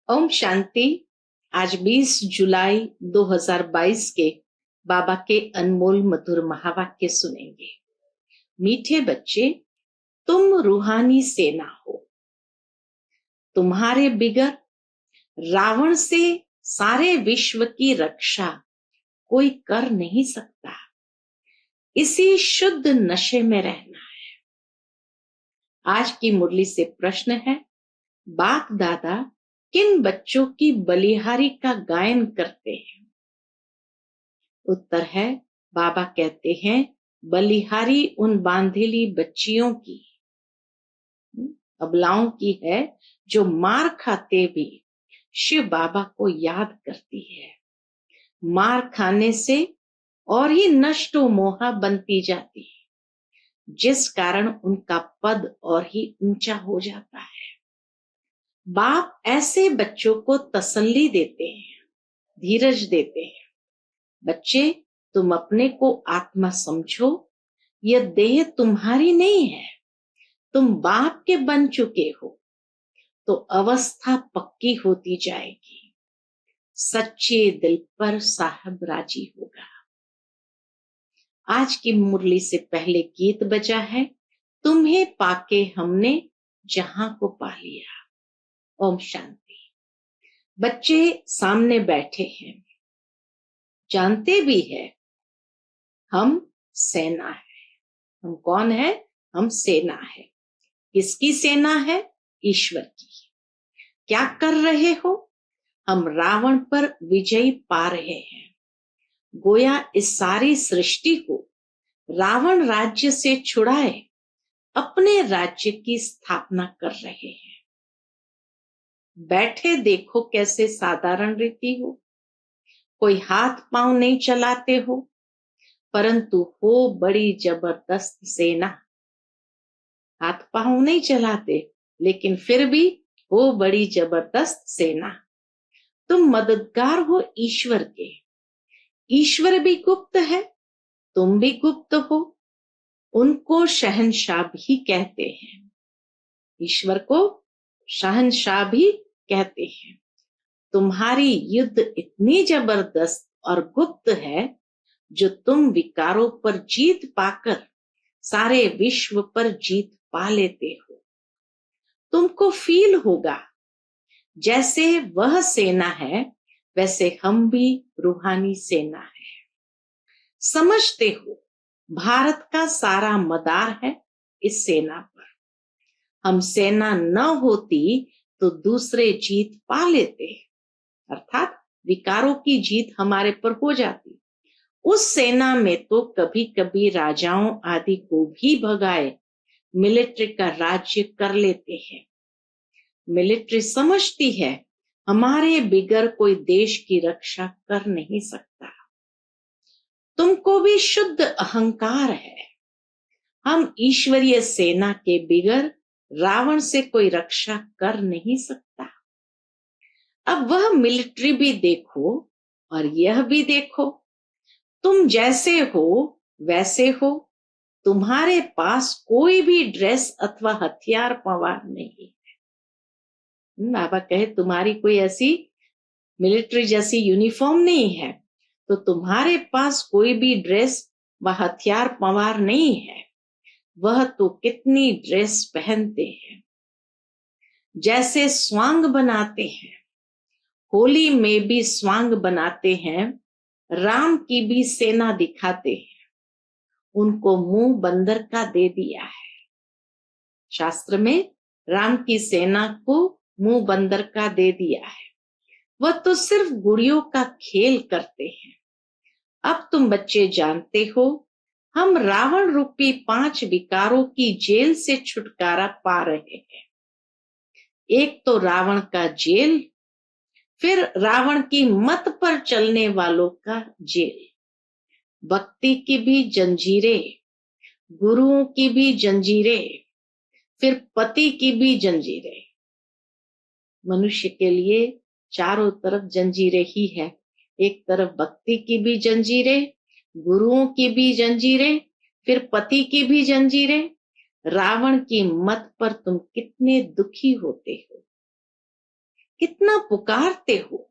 ओम शांति। आज 20 जुलाई 2022 के बाबा के अनमोल मधुर महावाक्य सुनेंगे। मीठे बच्चे, तुम रूहानी सेना हो। तुम्हारे बिगर रावण से सारे विश्व की रक्षा कोई कर नहीं सकता। इसी शुद्ध नशे में रहना है। आज की मुरली से प्रश्न है, बाप दादा किन बच्चों की बलिहारी का गायन करते हैं? उत्तर है, बाबा कहते हैं बलिहारी उन बांधेली बच्चियों की, अबलाओं की है जो मार खाते भी शिव बाबा को याद करती है। मार खाने से और ही नष्ट मोहा बनती जाती है, जिस कारण उनका पद और ही ऊंचा हो जाता है। बाप ऐसे बच्चों को तसल्ली देते हैं, धीरज देते हैं। बच्चे, तुम अपने को आत्मा समझो। यह देह तुम्हारी नहीं है, तुम बाप के बन चुके हो, तो अवस्था पक्की होती जाएगी। सच्चे दिल पर साहब राजी होगा। आज की मुरली से पहले गीत बजा है, तुम्हें पाके हमने जहां को पा लिया। ओम शांति। बच्चे सामने बैठे हैं, जानते भी है हम सेना है। हम कौन है? हम सेना है। किसकी सेना है? ईश्वर की। क्या कर रहे हो? हम रावण पर विजय पा रहे हैं। गोया इस सारी सृष्टि को रावण राज्य से छुड़ाए अपने राज्य की स्थापना कर रहे हैं। बैठे देखो कैसे साधारण रीति हो, कोई हाथ पांव नहीं चलाते हो, परंतु हो बड़ी जबरदस्त सेना। हाथ पांव नहीं चलाते, लेकिन फिर भी हो बड़ी जबरदस्त सेना। तुम मददगार हो ईश्वर के। ईश्वर भी गुप्त है, तुम भी गुप्त हो। उनको शहंशाह भी कहते हैं। ईश्वर को शहंशाह भी कहते हैं। तुम्हारी युद्ध इतनी जबरदस्त और गुप्त है, जो तुम विकारों पर जीत पाकर सारे विश्व पर जीत पा लेते हो। तुमको फील होगा जैसे वह सेना है, वैसे हम भी रूहानी सेना है। समझते हो, भारत का सारा मदार है इस सेना पर। हम सेना न होती तो दूसरे जीत पा लेते, अर्थात विकारों की जीत हमारे पर हो जाती। उस सेना में तो कभी कभी राजाओं आदि को भी भगाए मिलिट्री का राज्य कर लेते हैं। मिलिट्री समझती है हमारे बिगर कोई देश की रक्षा कर नहीं सकता। तुमको भी शुद्ध अहंकार है। हम ईश्वरीय सेना के बिगर रावण से कोई रक्षा कर नहीं सकता। अब वह मिलिट्री भी देखो और यह भी देखो, तुम जैसे हो वैसे हो। तुम्हारे पास कोई भी ड्रेस अथवा हथियार पवार नहीं है। बाबा कहे तुम्हारी कोई ऐसी मिलिट्री जैसी यूनिफॉर्म नहीं है, तो तुम्हारे पास कोई भी ड्रेस व हथियार पवार नहीं है। वह तो कितनी ड्रेस पहनते हैं। जैसे स्वांग बनाते हैं, होली में भी स्वांग बनाते हैं, राम की भी सेना दिखाते हैं। उनको मुंह बंदर का दे दिया है। शास्त्र में राम की सेना को मुंह बंदर का दे दिया है। वह तो सिर्फ गुड़ियों का खेल करते हैं। अब तुम बच्चे जानते हो, हम रावण रूपी 5 विकारों की जेल से छुटकारा पा रहे हैं। एक तो रावण का जेल, फिर रावण की मत पर चलने वालों का जेल। भक्ति की भी जंजीरें, गुरुओं की भी जंजीरें, फिर पति की भी जंजीरें। मनुष्य के लिए चारों तरफ जंजीरें ही है। एक तरफ भक्ति की भी जंजीरें, गुरुओं की भी जंजीरें, फिर पति की भी जंजीरें। रावण की मत पर तुम कितने दुखी होते हो। कितना पुकारते हो।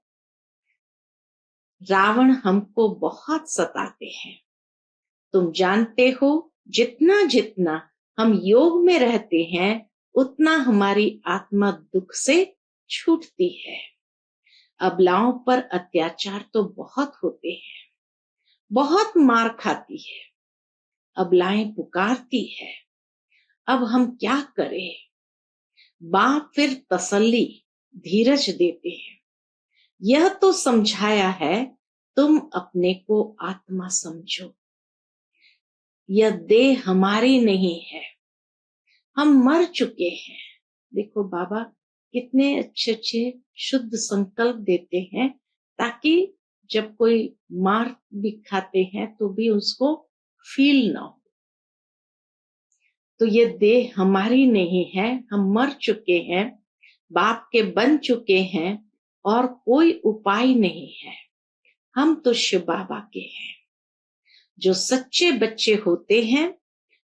रावण हमको बहुत सताते हैं। तुम जानते हो, जितना जितना हम योग में रहते हैं उतना हमारी आत्मा दुख से छूटती है। अबलाओं पर अत्याचार तो बहुत होते हैं, बहुत मार खाती है, अबलाएं पुकारती है। अब हम क्या करें? बाप फिर तसल्ली, धीरज देते हैं। यह तो समझाया है, तुम अपने को आत्मा समझो। यह देह हमारी नहीं है, हम मर चुके हैं। देखो बाबा कितने अच्छे अच्छे शुद्ध संकल्प देते हैं, ताकि जब कोई मार भी खाते हैं तो भी उसको फील ना हो। तो ये देह हमारी नहीं है, हम मर चुके हैं, बाप के बन चुके हैं और कोई उपाय नहीं है। हम तो शिव बाबा के हैं। जो सच्चे बच्चे होते हैं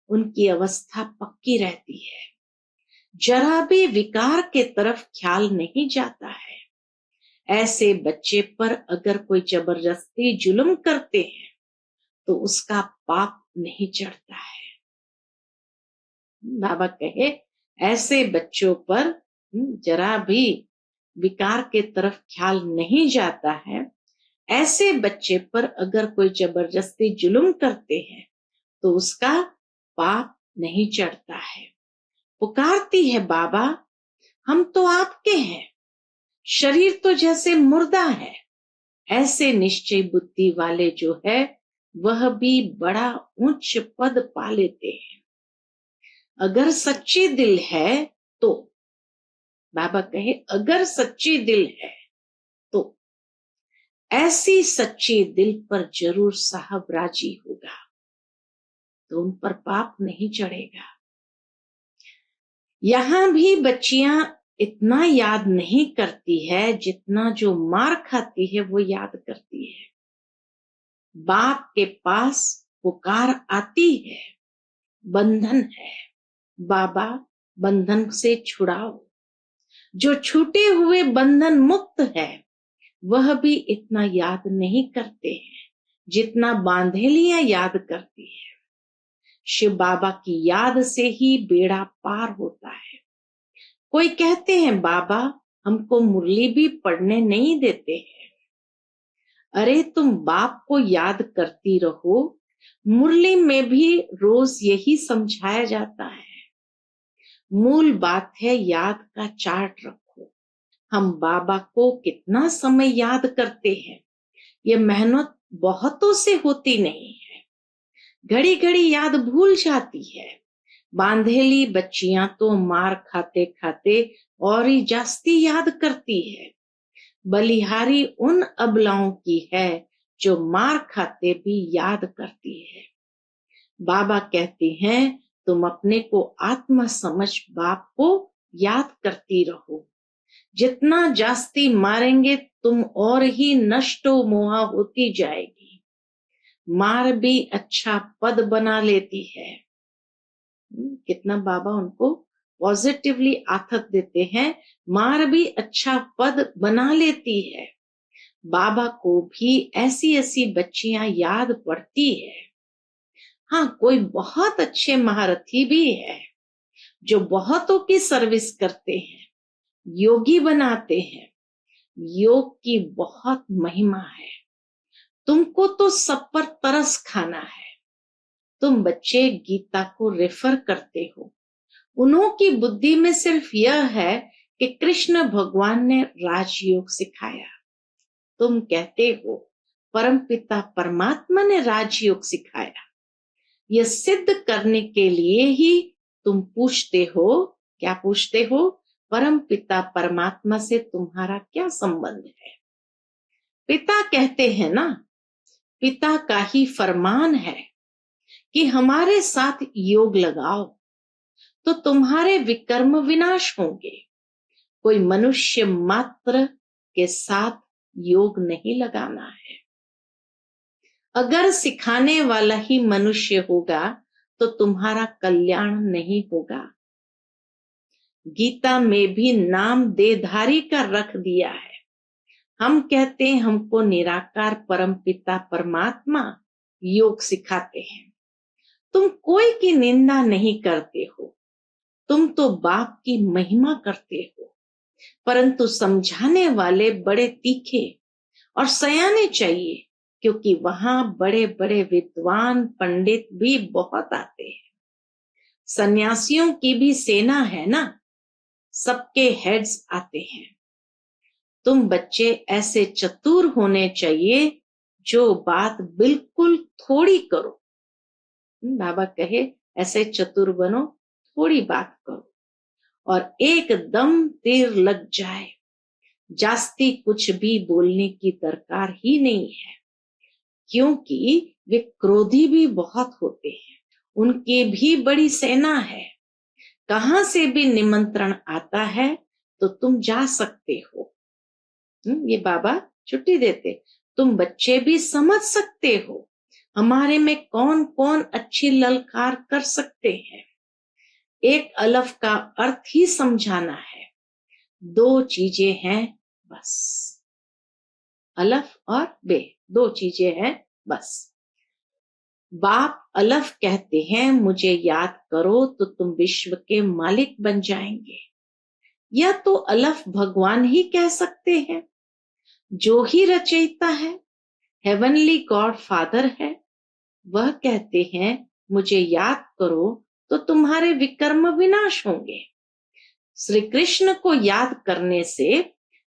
उनकी अवस्था पक्की रहती है, जरा भी विकार के तरफ ख्याल नहीं जाता है। ऐसे बच्चे पर अगर कोई जबरदस्ती जुल्म करते हैं तो उसका पाप नहीं चढ़ता है। बाबा कहे, ऐसे बच्चों पर जरा भी विकार के तरफ ख्याल नहीं जाता है। ऐसे बच्चे पर अगर कोई जबरदस्ती जुल्म करते हैं तो उसका पाप नहीं चढ़ता है। पुकारती है, बाबा हम तो आपके हैं, शरीर तो जैसे मुर्दा है। ऐसे निश्चय बुद्धि वाले जो है वह भी बड़ा उच्च पद पा लेते हैं। अगर सच्ची दिल है तो, बाबा कहे अगर सच्ची दिल है तो ऐसी सच्ची दिल पर जरूर साहब राजी होगा, तो उन पर पाप नहीं चढ़ेगा। यहां भी बच्चियां इतना याद नहीं करती है जितना जो मार खाती है वो याद करती है। बाप के पास पुकार आती है, बंधन है, बाबा बंधन से छुड़ाओ। जो छूटे हुए बंधन मुक्त है वह भी इतना याद नहीं करते हैं जितना बांधेलियां याद करती है। शिव बाबा की याद से ही बेड़ा पार होता है। कोई कहते हैं, बाबा हमको मुरली भी पढ़ने नहीं देते हैं। अरे तुम बाप को याद करती रहो, मुरली में भी रोज यही समझाया जाता है। मूल बात है याद का चार्ट रखो। हम बाबा को कितना समय याद करते हैं, ये मेहनत बहुतों से होती नहीं है। घड़ी घड़ी याद भूल जाती है। बांधेली बच्चियां तो मार खाते खाते और ही जास्ती याद करती है। बलिहारी उन अबलाओं की है जो मार खाते भी याद करती है। बाबा कहते हैं, तुम अपने को आत्मा समझ बाप को याद करती रहो। जितना जास्ती मारेंगे तुम और ही नष्टो मोहा होती जाएगी। मार भी अच्छा पद बना लेती है। कितना बाबा उनको पॉजिटिवली आथत देते हैं। मार भी अच्छा पद बना लेती है। बाबा को भी ऐसी ऐसी बच्चियां याद पड़ती है। हाँ, कोई बहुत अच्छे महारथी भी है जो बहुतों की सर्विस करते हैं, योगी बनाते हैं। योग की बहुत महिमा है। तुमको तो सब पर तरस खाना है। तुम बच्चे गीता को रेफर करते हो। उन्हों की बुद्धि में सिर्फ यह है कि कृष्ण भगवान ने राजयोग सिखाया। तुम कहते हो परमपिता परमात्मा ने राजयोग सिखाया। यह सिद्ध करने के लिए ही तुम पूछते हो। क्या पूछते हो? परम पिता परमात्मा से तुम्हारा क्या संबंध है? पिता कहते हैं ना, पिता का ही फरमान है कि हमारे साथ योग लगाओ तो तुम्हारे विकर्म विनाश होंगे। कोई मनुष्य मात्र के साथ योग नहीं लगाना है। अगर सिखाने वाला ही मनुष्य होगा तो तुम्हारा कल्याण नहीं होगा। गीता में भी नाम देधारी का रख दिया है। हम कहते हैं हमको निराकार परमपिता परमात्मा योग सिखाते हैं। तुम कोई की निंदा नहीं करते हो, तुम तो बाप की महिमा करते हो, परंतु समझाने वाले बड़े तीखे और सयाने चाहिए, क्योंकि वहां बड़े बड़े विद्वान पंडित भी बहुत आते हैं। सन्यासियों की भी सेना है ना, सबके हेड्स आते हैं। तुम बच्चे ऐसे चतुर होने चाहिए जो बात बिल्कुल थोड़ी करो। बाबा कहे ऐसे चतुर बनो, थोड़ी बात करो और एकदम तीर लग जाए। जास्ती कुछ भी बोलने की दरकार ही नहीं है, क्योंकि वे क्रोधी भी बहुत होते हैं, उनकी भी बड़ी सेना है। कहां से भी निमंत्रण आता है तो तुम जा सकते हो। ये बाबा छुट्टी देते, तुम बच्चे भी समझ सकते हो हमारे में कौन कौन अच्छी ललकार कर सकते हैं। एक अलफ का अर्थ ही समझाना है, 2 चीजें हैं बस, अलफ और बे, 2 चीजें हैं बस। बाप अलफ कहते हैं मुझे याद करो तो तुम विश्व के मालिक बन जाएंगे, या तो अलफ भगवान ही कह सकते हैं जो ही रचयिता है, हेवनली गॉड फादर है। वह कहते हैं मुझे याद करो तो तुम्हारे विकर्म विनाश होंगे। श्री कृष्ण को याद करने से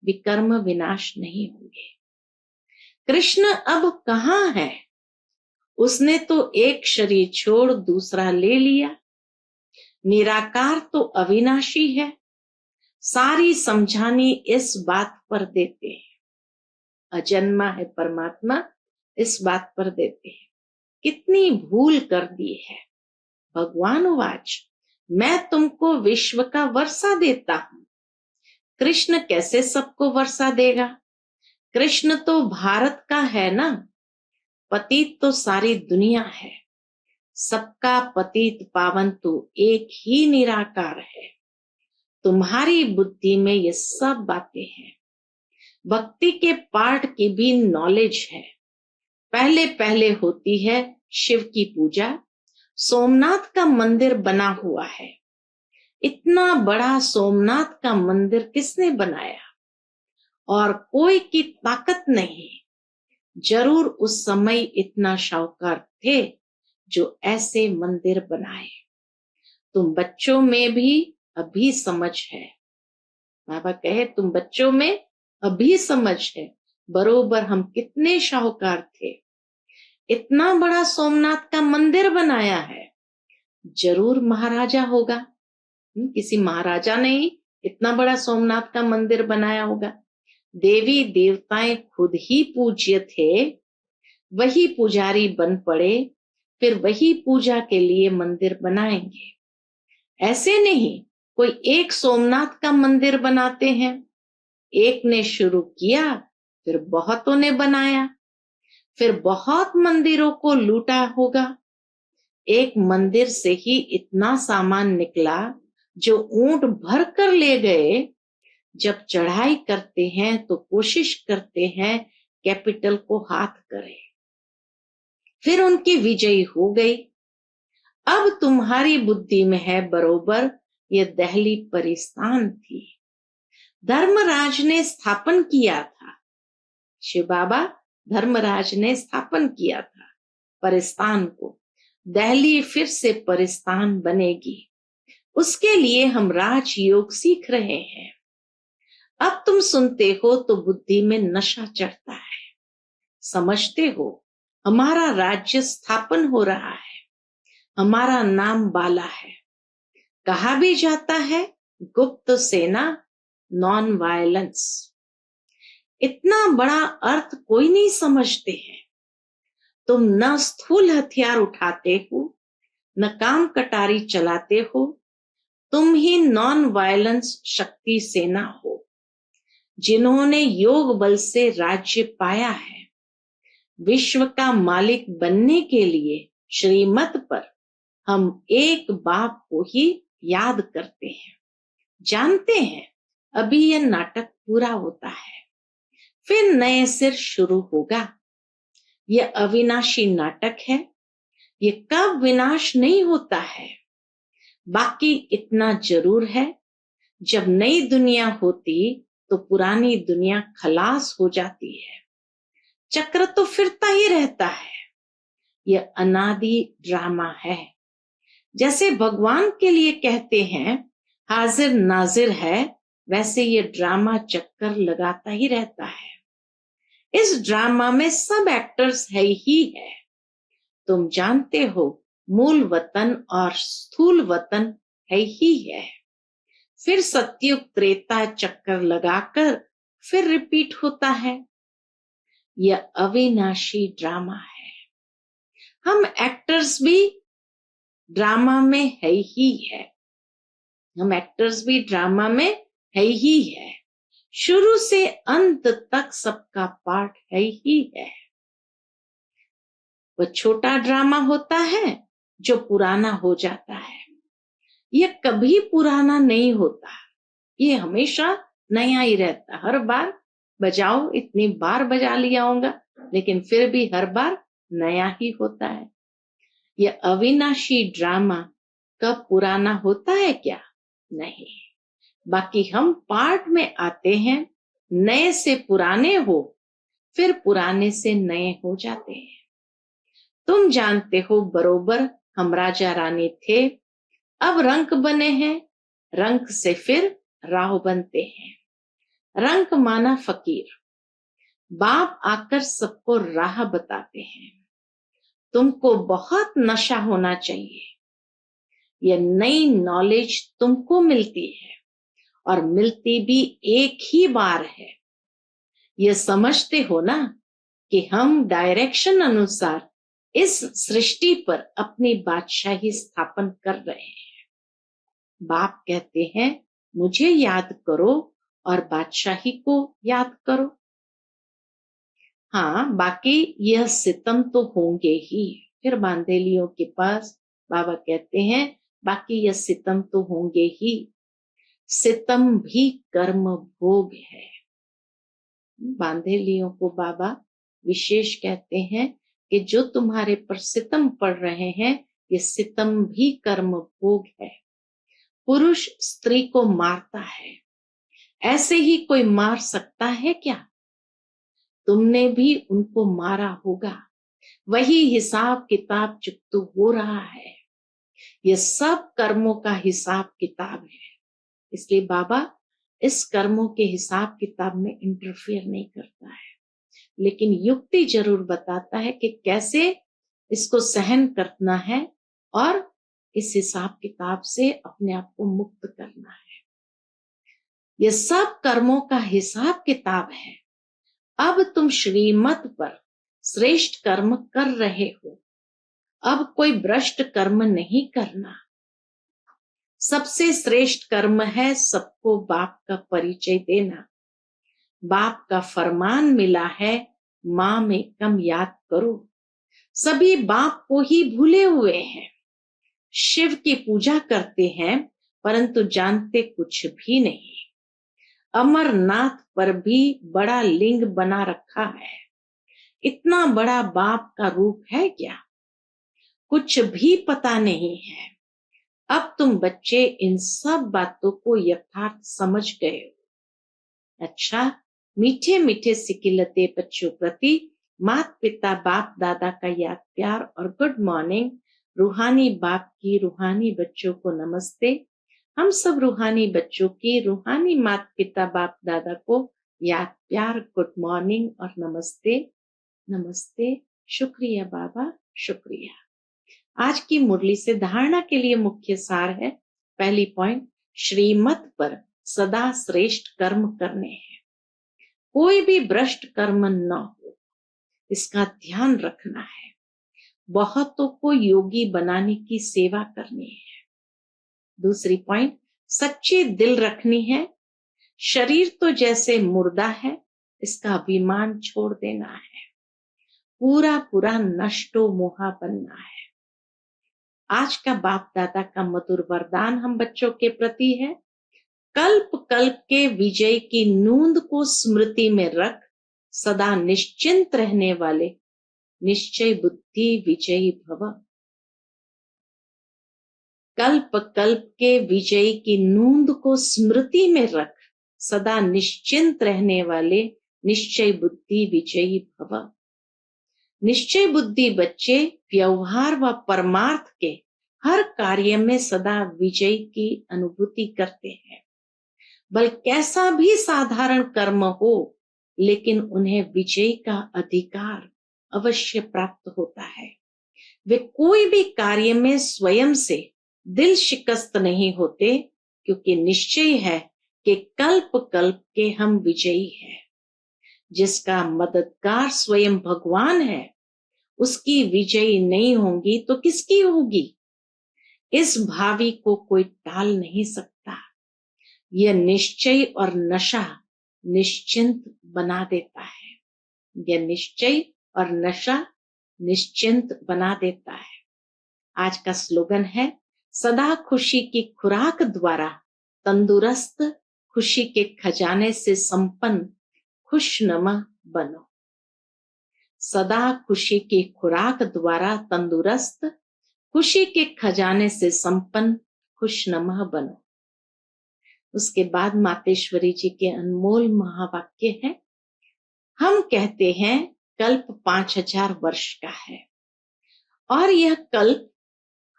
विकर्म विनाश नहीं होंगे। कृष्ण अब कहाँ है? उसने तो एक शरीर छोड़ दूसरा ले लिया। निराकार तो अविनाशी है। सारी समझानी इस बात पर देते हैं, अजन्मा है परमात्मा, इस बात पर देते हैं। कितनी भूल कर दी है। भगवान वाच, मैं तुमको विश्व का वर्षा देता हूं। कृष्ण कैसे सबको वर्षा देगा? कृष्ण तो भारत का है ना, पतित तो सारी दुनिया है। सबका पतित पावन तो एक ही निराकार है। तुम्हारी बुद्धि में ये सब बातें हैं। भक्ति के पाठ की भी नॉलेज है। पहले पहले होती है शिव की पूजा। सोमनाथ का मंदिर बना हुआ है। इतना बड़ा सोमनाथ का मंदिर किसने बनाया? और कोई की ताकत नहीं। जरूर उस समय इतना शाहूकार थे जो ऐसे मंदिर बनाए। तुम बच्चों में भी अभी समझ है। बाबा कहे तुम बच्चों में अभी समझ है, बरोबर हम कितने शाहूकार थे। इतना बड़ा सोमनाथ का मंदिर बनाया है, जरूर महाराजा होगा। किसी महाराजा ने ही इतना बड़ा सोमनाथ का मंदिर बनाया होगा। देवी देवताएं खुद ही पूज्य थे, वही पुजारी बन पड़े, फिर वही पूजा के लिए मंदिर बनाएंगे। ऐसे नहीं कोई एक सोमनाथ का मंदिर बनाते हैं। एक ने शुरू किया, फिर बहुतों ने बनाया, फिर बहुत मंदिरों को लूटा होगा। एक मंदिर से ही इतना सामान निकला जो ऊंट भर कर ले गए। जब चढ़ाई करते हैं तो कोशिश करते हैं कैपिटल को हाथ करें, फिर उनकी विजयी हो गई। अब तुम्हारी बुद्धि में है बरोबर ये दिल्ली परिस्थान थी, धर्मराज ने स्थापन किया था। शिव बाबा धर्मराज ने स्थापन किया था परिस्थान को। दिल्ली फिर से परिस्थान बनेगी, उसके लिए हम राजयोग सीख रहे हैं। अब तुम सुनते हो तो बुद्धि में नशा चढ़ता है। समझते हो हमारा राज्य स्थापन हो रहा है, हमारा नाम बाला है। कहा भी जाता है गुप्त सेना, नॉन वायलेंस। इतना बड़ा अर्थ कोई नहीं समझते हैं। तुम न स्थूल हथियार उठाते हो, न काम कटारी चलाते हो। तुम ही नॉन वायलेंस शक्ति सेना हो, जिन्होंने योग बल से राज्य पाया है। विश्व का मालिक बनने के लिए श्रीमत पर हम एक बाप को ही याद करते हैं। जानते हैं अभी यह नाटक पूरा होता है, फिर नए सिर शुरू होगा। यह अविनाशी नाटक है, ये कब विनाश नहीं होता है। बाकी इतना जरूर है, जब नई दुनिया होती तो पुरानी दुनिया खलास हो जाती है। चक्र तो फिरता ही रहता है, यह अनादि ड्रामा है। जैसे भगवान के लिए कहते हैं हाजिर नाजिर है, वैसे ये ड्रामा चक्कर लगाता ही रहता है। इस ड्रामा में सब एक्टर्स है ही है। तुम जानते हो मूल वतन और स्थूल वतन है ही है। फिर सतयुग त्रेता चक्कर लगाकर फिर रिपीट होता है। यह अविनाशी ड्रामा है। हम एक्टर्स भी ड्रामा में है ही है। हम एक्टर्स भी ड्रामा में है ही है। शुरू से अंत तक सबका पार्ट है ही है। वह छोटा ड्रामा होता है जो पुराना हो जाता है। यह कभी पुराना नहीं होता, ये हमेशा नया ही रहता। हर बार बजाओ, इतनी बार बजा लिया होगा, लेकिन फिर भी हर बार नया ही होता है। यह अविनाशी ड्रामा कब पुराना होता है क्या? नहीं। बाकी हम पार्ट में आते हैं, नए से पुराने हो, फिर पुराने से नए हो जाते हैं। तुम जानते हो बरोबर हम राजा रानी थे, अब रंक बने हैं, रंक से फिर राव बनते हैं। रंक माना फकीर, बाप आकर सबको राह बताते हैं। तुमको बहुत नशा होना चाहिए। यह नई नॉलेज तुमको मिलती है और मिलती भी एक ही बार है। यह समझते हो ना कि हम डायरेक्शन अनुसार इस सृष्टि पर अपनी बादशाही स्थापन कर रहे हैं। बाप कहते हैं मुझे याद करो और बादशाही को याद करो। हाँ, बाकी यह सितम तो होंगे ही। फिर बांधेलियों के पास बाबा कहते हैं बाकी यह सितम तो होंगे ही। सितम भी कर्म भोग है। बांधेलियों को बाबा विशेष कहते हैं कि जो तुम्हारे पर सितम पड़ रहे हैं, ये सितम भी कर्म भोग है। पुरुष स्त्री को मारता है, ऐसे ही कोई मार सकता है क्या? तुमने भी उनको मारा होगा, वही हिसाब किताब चुकतो हो रहा है। ये सब कर्मों का हिसाब किताब है। इसलिए बाबा इस कर्मों के हिसाब किताब में इंटरफियर नहीं करता है, लेकिन युक्ति जरूर बताता है कि कैसे इसको सहन करना है और इस हिसाब किताब से अपने आप को मुक्त करना है। ये सब कर्मों का हिसाब किताब है। अब तुम श्रीमत पर श्रेष्ठ कर्म कर रहे हो। अब कोई भ्रष्ट कर्म नहीं करना। सबसे श्रेष्ठ कर्म है सबको बाप का परिचय देना। बाप का फरमान मिला है मां में कम याद करो। सभी बाप को ही भूले हुए हैं। शिव की पूजा करते हैं परंतु जानते कुछ भी नहीं। अमरनाथ पर भी बड़ा लिंग बना रखा है। इतना बड़ा बाप का रूप है क्या? कुछ भी पता नहीं है। अब तुम बच्चे इन सब बातों को यथार्थ समझ गए हो। अच्छा, मीठे मीठे सिकिलते बच्चों प्रति माता पिता बाप दादा का याद प्यार और गुड मॉर्निंग। रूहानी बाप की रूहानी बच्चों को नमस्ते। हम सब रूहानी बच्चों की रूहानी माता पिता बाप दादा को याद प्यार गुड मॉर्निंग और नमस्ते। नमस्ते। शुक्रिया बाबा, शुक्रिया। आज की मुरली से धारणा के लिए मुख्य सार है। पहली पॉइंट, श्रीमत पर सदा श्रेष्ठ कर्म करने हैं। कोई भी भ्रष्ट कर्म न हो, इसका ध्यान रखना है। बहुतों को योगी बनाने की सेवा करनी है। दूसरी पॉइंट, सच्ची दिल रखनी है। शरीर तो जैसे मुर्दा है, इसका अभिमान छोड़ देना है। पूरा पूरा नष्टो मोहा बनना है। आज का बाप दादा का मधुर वरदान हम बच्चों के प्रति है, कल्प कल्प के विजय की नूंद को स्मृति में रख सदा निश्चिंत रहने वाले निश्चय बुद्धि विजयी भव। कल्प कल्प के विजय की नूंद को स्मृति में रख सदा निश्चिंत रहने वाले निश्चय बुद्धि विजयी भव। निश्चय बुद्धि बच्चे व्यवहार व परमार्थ के हर कार्य में सदा विजय की अनुभूति करते हैं। बल कैसा भी साधारण कर्म हो, लेकिन उन्हें विजय का अधिकार अवश्य प्राप्त होता है। वे कोई भी कार्य में स्वयं से दिल शिकस्त नहीं होते, क्योंकि निश्चय है कि कल्प कल्प के हम विजयी हैं। जिसका मददगार स्वयं भगवान है, उसकी विजयी नहीं होंगी तो किसकी होगी? इस भावी को कोई टाल नहीं सकता। यह निश्चय और नशा निश्चिंत बना देता है। यह निश्चय और नशा निश्चिंत बना देता है। आज का स्लोगन है, सदा खुशी की खुराक द्वारा तंदुरुस्त, खुशी के खजाने से संपन्न खुशनुमा बनो। सदा खुशी की खुराक द्वारा तंदुरुस्त, खुशी के खजाने से संपन्न खुशनुमा बनो। उसके बाद मातेश्वरी जी के अनमोल महावाक्य है। हम कहते हैं कल्प 5000 वर्ष का है और यह कल्प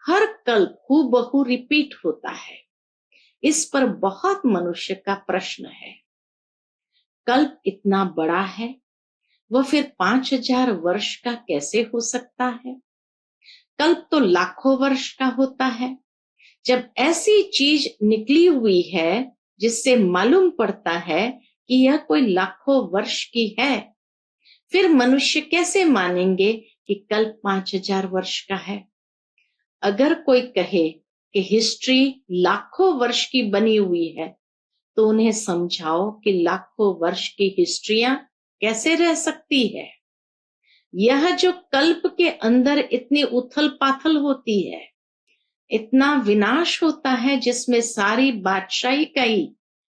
हर कल्प हूबहू रिपीट होता है। इस पर बहुत मनुष्य का प्रश्न है। कल्प इतना बड़ा है, वह फिर 5000 वर्ष का कैसे हो सकता है? कल्प तो लाखों वर्ष का होता है। जब ऐसी चीज निकली हुई है जिससे मालूम पड़ता है कि यह कोई लाखों वर्ष की है, फिर मनुष्य कैसे मानेंगे कि कल्प 5000 वर्ष का है? अगर कोई कहे कि हिस्ट्री लाखों वर्ष की बनी हुई है, तो उन्हें समझाओ कि लाखों वर्ष की हिस्ट्रियां कैसे रह सकती है। यह जो कल्प के अंदर इतनी उथल पाथल होती है, इतना विनाश होता है, जिसमें सारी बादशाही का ही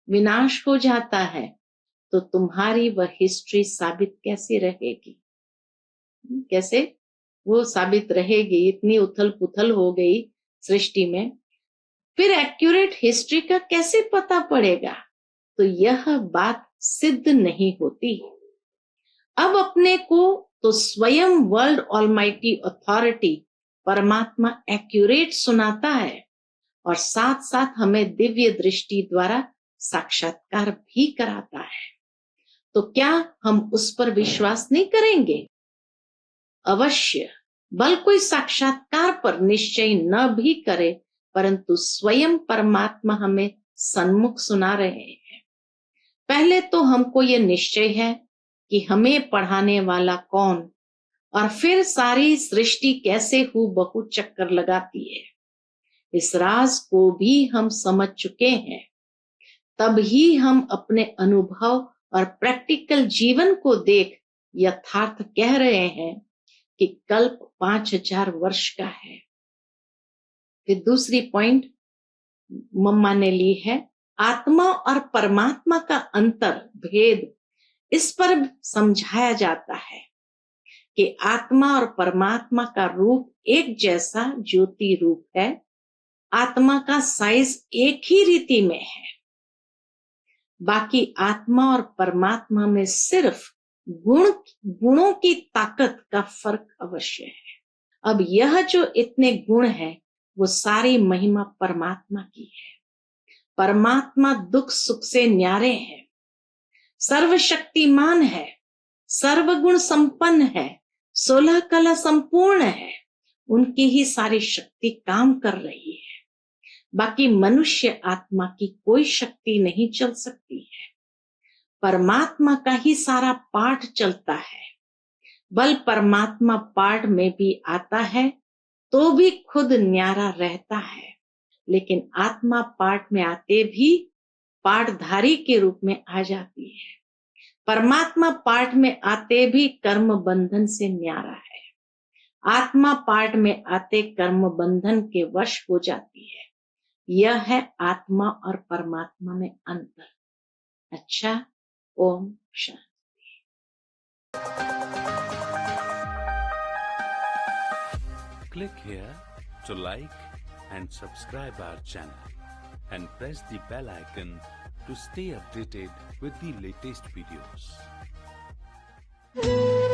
विनाश हो जाता है, तो तुम्हारी वह हिस्ट्री साबित कैसे रहेगी? कैसे वो साबित रहेगी? इतनी उथल पुथल हो गई सृष्टि में, फिर एक्यूरेट हिस्ट्री का कैसे पता पड़ेगा? तो यह बात सिद्ध नहीं होती। अब अपने को तो स्वयं वर्ल्ड ऑलमाइटी अथॉरिटी परमात्मा एक्यूरेट सुनाता है और साथ साथ हमें दिव्य दृष्टि द्वारा साक्षात्कार भी कराता है। तो क्या हम उस पर विश्वास नहीं करेंगे? अवश्य। बल कोई साक्षात्कार पर निश्चय न भी करे, परंतु स्वयं परमात्मा हमें सन्मुख सुना रहे हैं। पहले तो हमको ये निश्चय है कि हमें पढ़ाने वाला कौन, और फिर सारी सृष्टि कैसे हूबहू चक्कर लगाती है, इस राज को भी हम समझ चुके हैं। तब ही हम अपने अनुभव और प्रैक्टिकल जीवन को देख यथार्थ कह रहे हैं कि कल्प 5000 वर्ष का है। फिर दूसरी पॉइंट मम्मा ने ली है, आत्मा और परमात्मा का अंतर भेद। इस पर समझाया जाता है कि आत्मा और परमात्मा का रूप एक जैसा ज्योति रूप है। आत्मा का साइज एक ही रीति में है, बाकी आत्मा और परमात्मा में सिर्फ गुणों की ताकत का फर्क अवश्य है। अब यह जो इतने गुण है, वो सारी महिमा परमात्मा की है। परमात्मा दुख सुख से न्यारे हैं, सर्वशक्तिमान है, सर्वगुण संपन्न है, 16 कला संपूर्ण है। उनकी ही सारी शक्ति काम कर रही है। बाकी मनुष्य आत्मा की कोई शक्ति नहीं चल सकती है। परमात्मा का ही सारा पाठ चलता है। बल परमात्मा पाठ में भी आता है तो भी खुद न्यारा रहता है, लेकिन आत्मा पाठ में आते भी पाठधारी के रूप में आ जाती है। परमात्मा पाठ में आते भी कर्म बंधन से न्यारा है। आत्मा पाठ में आते कर्म बंधन के वश हो जाती है। यह है आत्मा और परमात्मा में अंतर। अच्छा, Om Shanti. Click here to like and subscribe our channel and press the bell icon to stay updated with the latest videos.